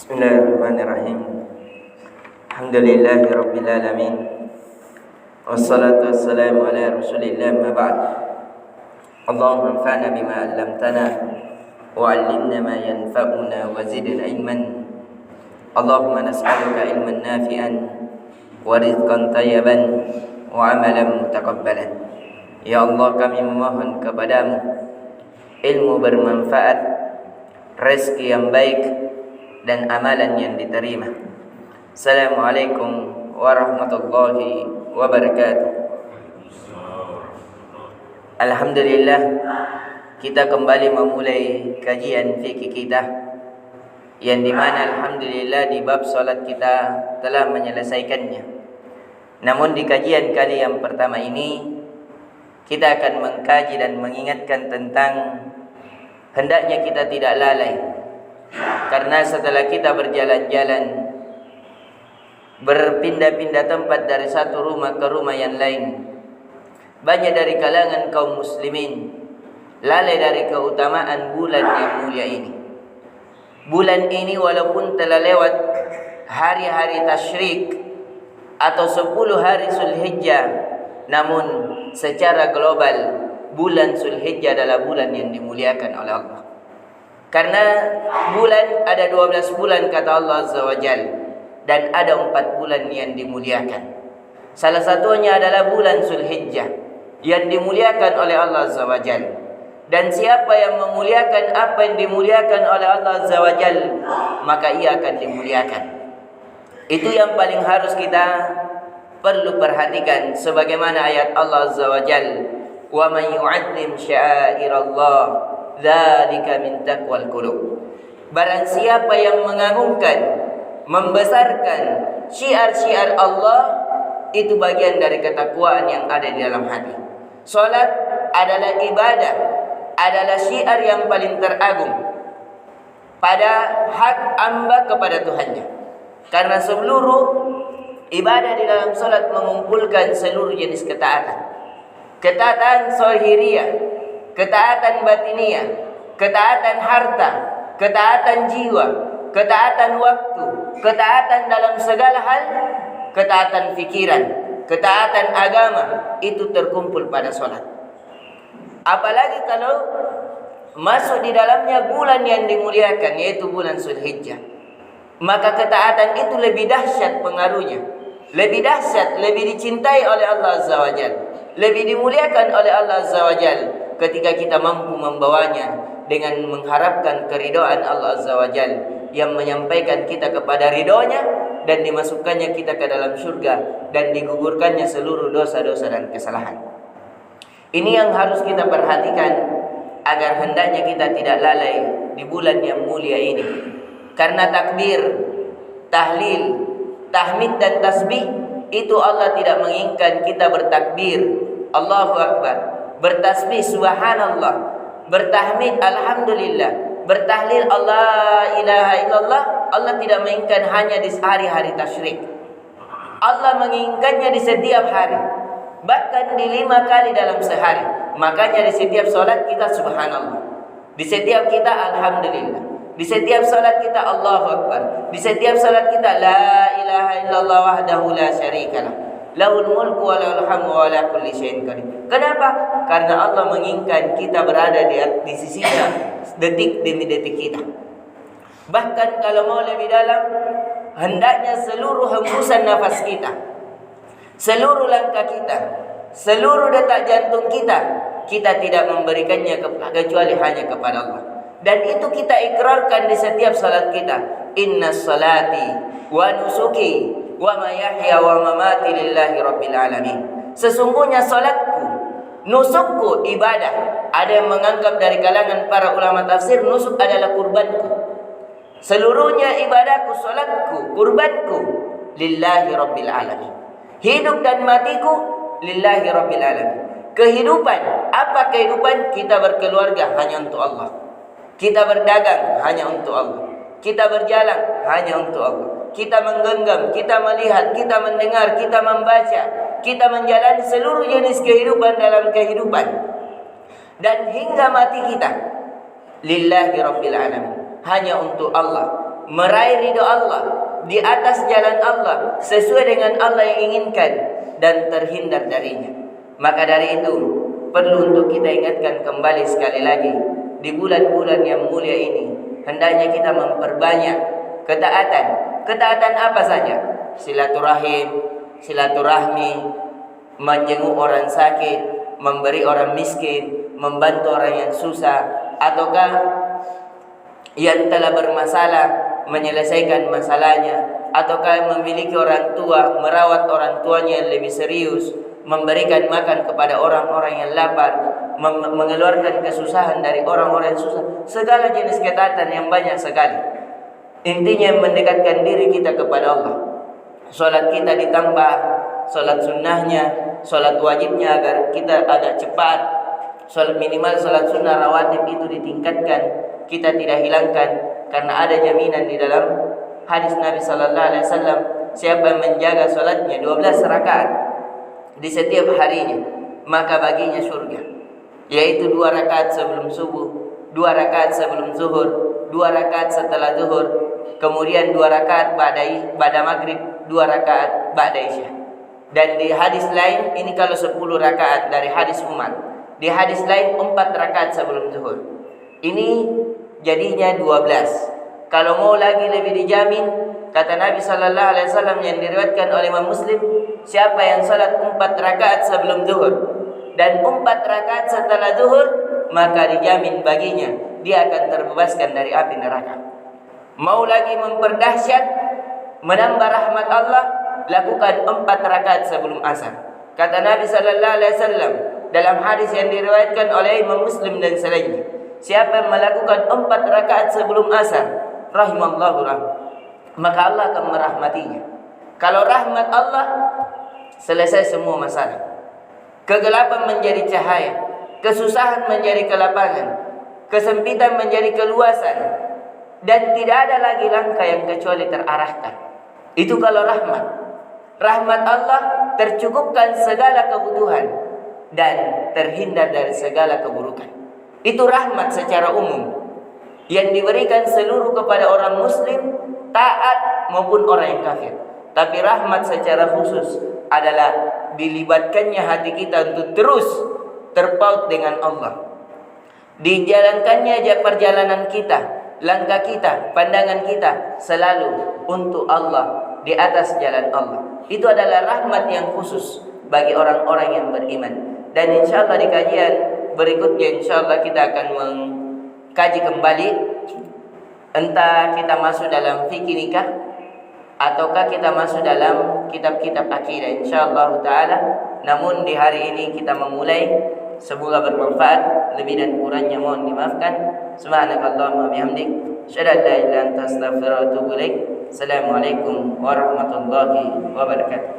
Bismillahirrahmanirrahim. Alhamdulillahi rabbil alamin. Wassalatu wassalamu ala Rasulillah ma ba'd. Allahumma anfa'na bima 'allamtana wa 'allimna ma yanfa'una wa zidna ilman. Allahumma nas'aluka ilman nafi'an wa rizqan thayyiban wa 'amalan mutaqabbalan. Ya Allah, kami memohon kepadamu ilmu bermanfaat, rezeki yang baik, dan amalan yang diterima. Assalamualaikum warahmatullahi wabarakatuh. Alhamdulillah, kita kembali memulai kajian fikih kita, yang dimana alhamdulillah di bab salat kita telah menyelesaikannya. Namun di kajian kali yang pertama ini, kita akan mengkaji dan mengingatkan tentang hendaknya kita tidak lalai. Karena setelah kita berjalan-jalan, berpindah-pindah tempat dari satu rumah ke rumah yang lain, banyak dari kalangan kaum muslimin lalai dari keutamaan bulan yang mulia ini. Bulan ini walaupun telah lewat hari-hari tasyrik atau 10 hari Zulhijjah, namun secara global bulan Zulhijjah adalah bulan yang dimuliakan oleh Allah. Karena bulan ada 12 bulan kata Allah Azza wa Jal, dan ada 4 bulan yang dimuliakan. Salah satunya adalah bulan Zulhijjah yang dimuliakan oleh Allah Azza wa Jal. Dan siapa yang memuliakan apa yang dimuliakan oleh Allah Azza wa Jal, maka ia akan dimuliakan. Itu yang paling harus kita perlu perhatikan, sebagaimana ayat Allah Azza wa Jal, "Wa man yu'azzim sya'airallah dzalika min taqwal qulub." Barang siapa yang mengagungkan, membesarkan syiar-syiar Allah, itu bagian dari ketakwaan yang ada di dalam hati. Salat adalah ibadah, adalah syiar yang paling teragung pada hak hamba kepada Tuhannya. Karena seluruh ibadah di dalam salat mengumpulkan seluruh jenis ketaatan. Ketaatan zahiriyah, ketaatan batiniyah, ketaatan harta, ketaatan jiwa, ketaatan waktu, ketaatan dalam segala hal, ketaatan fikiran, ketaatan agama, itu terkumpul pada sholat. Apalagi kalau masuk di dalamnya bulan yang dimuliakan, yaitu bulan Zulhijjah, maka ketaatan itu lebih dahsyat pengaruhnya, lebih dahsyat, lebih dicintai oleh Allah Azza wa Jalla, lebih dimuliakan oleh Allah Azza wa Jalla ketika kita mampu membawanya dengan mengharapkan keridhaan Allah Azza wa Jalla yang menyampaikan kita kepada ridhonya dan dimasukkannya kita ke dalam surga dan digugurkannya seluruh dosa-dosa dan kesalahan. Ini yang harus kita perhatikan agar hendaknya kita tidak lalai di bulan yang mulia ini. Karena takbir, tahlil, tahmid dan tasbih itu Allah tidak menginginkan kita bertakbir Allahu Akbar, bertasbih subhanallah, bertahmid alhamdulillah, bertahlil Allah ilaha illallah. Allah tidak menginginkan hanya di hari-hari tasyrik. Allah menginginkannya di setiap hari, bahkan di 5 kali dalam sehari. Makanya di setiap solat kita subhanallah, di setiap kita alhamdulillah, di setiap salat kita Allahu Akbar, di setiap salat kita la ilaha illallah wahdahu la syarikalah, lahul mulku wa lahul hamdu wa ala kulli syai'in qadir. Kenapa? Karena Allah menginginkan kita berada di sisinya detik demi detik kita. Bahkan kalau mau lebih dalam, hendaknya seluruh hembusan nafas kita, seluruh langkah kita, seluruh detak jantung kita, kita tidak memberikannya kecuali hanya kepada Allah. Dan itu kita ikrarkan di setiap salat kita. Inna salati wa nusuki wa mayahya wa mamati lillahi rabbil alamin. Sesungguhnya salatku, nusukku, ibadah. Ada yang menganggap dari kalangan para ulama tafsir, nusuk adalah kurbanku. Seluruhnya ibadahku, salatku, kurbanku, lillahi rabbil alamin. Hidup dan matiku lillahi rabbil alamin. Kehidupan, apa kehidupan? Kita berkeluarga hanya untuk Allah. Kita berdagang hanya untuk Allah. Kita berjalan hanya untuk Allah. Kita menggenggam, kita melihat, kita mendengar, kita membaca, kita menjalani seluruh jenis kehidupan dalam kehidupan. Dan hingga mati kita lillahi rabbil alamin, hanya untuk Allah. meraih ridho Allah, di atas jalan Allah, sesuai dengan Allah yang inginkan, dan terhindar darinya. Maka dari itu perlu untuk kita ingatkan kembali sekali lagi, di bulan-bulan yang mulia ini hendaknya kita memperbanyak ketaatan. Ketaatan apa saja? Silaturahmi, menjenguk orang sakit, memberi orang miskin, membantu orang yang susah, ataukah yang telah bermasalah menyelesaikan masalahnya, ataukah memiliki orang tua, merawat orang tuanya yang lebih serius, memberikan makan kepada orang-orang yang lapar, mengeluarkan kesusahan dari orang-orang yang susah. Segala jenis ketaatan yang banyak sekali. Intinya mendekatkan diri kita kepada Allah. Salat kita ditambah, salat sunnahnya, salat wajibnya agar kita agak cepat. Salat minimal, salat sunnah rawatib itu ditingkatkan, kita tidak hilangkan, karena ada jaminan di dalam hadis Nabi sallallahu alaihi wasallam, siapa yang menjaga salatnya 12 rakaat di setiap harinya, maka baginya surga, yaitu 2 rakaat sebelum subuh, 2 rakaat sebelum zuhur, 2 rakaat setelah zuhur, kemudian 2 rakaat pada maghrib, 2 rakaat ba'da isya. Dan di hadis lain, ini kalau 10 rakaat dari hadis Umar. Di hadis lain 4 rakaat sebelum zuhur. Ini jadinya 12. Kalau mau lagi lebih dijamin, kata Nabi sallallahu alaihi wasallam yang diriwayatkan oleh Imam Muslim, siapa yang salat 4 rakaat sebelum zuhur dan 4 rakaat setelah zuhur, maka dijamin baginya dia akan terbebaskan dari api neraka. Mau lagi memperdahsyat, menambah rahmat Allah, lakukan 4 rakaat sebelum asar. Kata Nabi sallallahu alaihi wasallam dalam hadis yang diriwayatkan oleh Imam Muslim dan selainnya, siapa yang melakukan 4 rakaat sebelum asar, rahimallahu maka Allah akan merahmatinya. Kalau rahmat Allah, selesai semua masalah. Kegelapan menjadi cahaya, kesusahan menjadi kelapangan, kesempitan menjadi keluasan, dan tidak ada lagi langkah yang kecuali terarahkan. Itu kalau rahmat. Rahmat Allah tercukupkan segala kebutuhan dan terhindar dari segala keburukan. Itu rahmat secara umum yang diberikan seluruh kepada orang muslim, taat maupun orang yang kafir. Tapi rahmat secara khusus adalah dilibatkannya hati kita untuk terus terpaut dengan Allah. Dijalankannya perjalanan kita, langkah kita, pandangan kita selalu untuk Allah, di atas jalan Allah. Itu adalah rahmat yang khusus bagi orang-orang yang beriman. Dan insyaallah di kajian berikutnya insyaallah kita akan mengkaji kembali, entah kita masuk dalam fikih nikah ataukah kita masuk dalam kitab-kitab akidah, insyaallah taala. Namun di hari ini kita memulai, semoga bermanfaat. Lebih dan kurangnya mohon dimaafkan. Subhanakallahumma bihamdik, asyhadu an la ilaha illa anta, astaghfiruka wa atubu ilaik. Assalamualaikum warahmatullahi wabarakatuh.